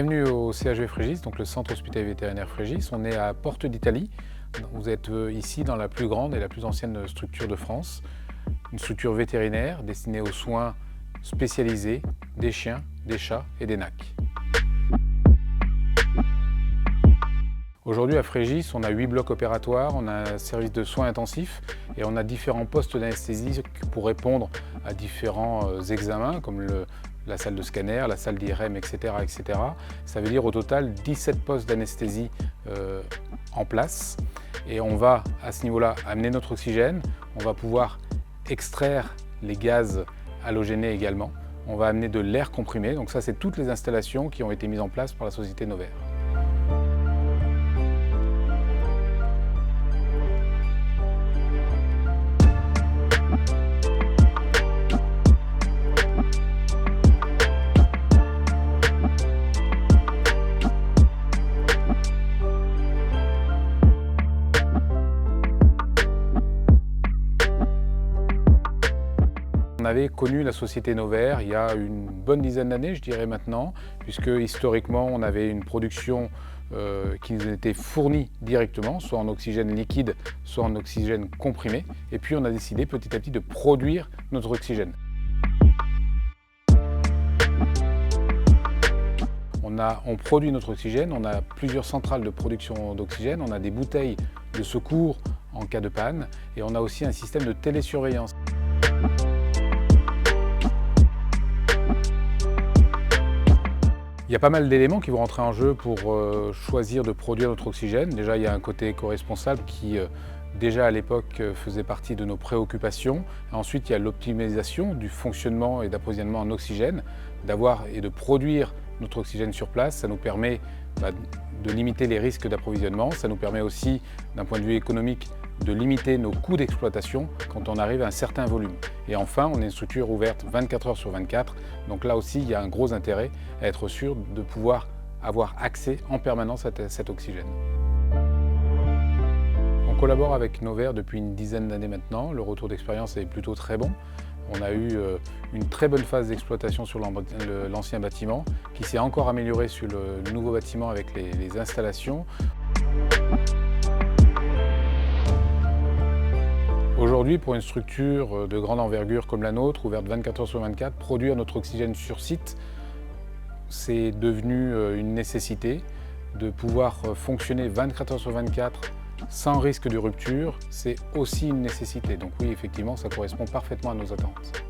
Bienvenue au CHV Frégis, donc le centre hospitalier vétérinaire Frégis. On est à Porte d'Italie. Vous êtes ici dans la plus grande et la plus ancienne structure de France. Une structure vétérinaire destinée aux soins spécialisés des chiens, des chats et des nacs. Aujourd'hui à Frégis, on a 8 blocs opératoires, on a un service de soins intensifs et on a différents postes d'anesthésie pour répondre à différents examens comme la salle de scanner, la salle d'IRM, etc., etc. Ça veut dire au total 17 postes d'anesthésie en place. Et on va à ce niveau-là amener notre oxygène, on va pouvoir extraire les gaz halogénés également. On va amener de l'air comprimé, donc ça c'est toutes les installations qui ont été mises en place par la société Novair. On avait connu la société Novair il y a une bonne dizaine d'années, je dirais maintenant, puisque historiquement on avait une production qui nous était fournie directement, soit en oxygène liquide, soit en oxygène comprimé. Et puis on a décidé petit à petit de produire notre oxygène. On produit notre oxygène, on a plusieurs centrales de production d'oxygène, on a des bouteilles de secours en cas de panne et on a aussi un système de télésurveillance. Il y a pas mal d'éléments qui vont rentrer en jeu pour choisir de produire notre oxygène. Déjà, il y a un côté éco-responsable qui, déjà à l'époque, faisait partie de nos préoccupations. Ensuite, il y a l'optimisation du fonctionnement et d'approvisionnement en oxygène, d'avoir et de produire notre oxygène sur place. Ça nous permet de limiter les risques d'approvisionnement. Ça nous permet aussi, d'un point de vue économique, de limiter nos coûts d'exploitation quand on arrive à un certain volume. Et enfin, on est une structure ouverte 24 heures sur 24, donc là aussi il y a un gros intérêt à être sûr de pouvoir avoir accès en permanence à cet oxygène. On collabore avec Novair depuis une dizaine d'années maintenant, le retour d'expérience est plutôt très bon. On a eu une très bonne phase d'exploitation sur l'ancien bâtiment qui s'est encore amélioré sur le nouveau bâtiment avec les installations. Aujourd'hui, pour une structure de grande envergure comme la nôtre, ouverte 24 heures sur 24, produire notre oxygène sur site, c'est devenu une nécessité. De pouvoir fonctionner 24 heures sur 24 sans risque de rupture, c'est aussi une nécessité. Donc oui, effectivement, ça correspond parfaitement à nos attentes.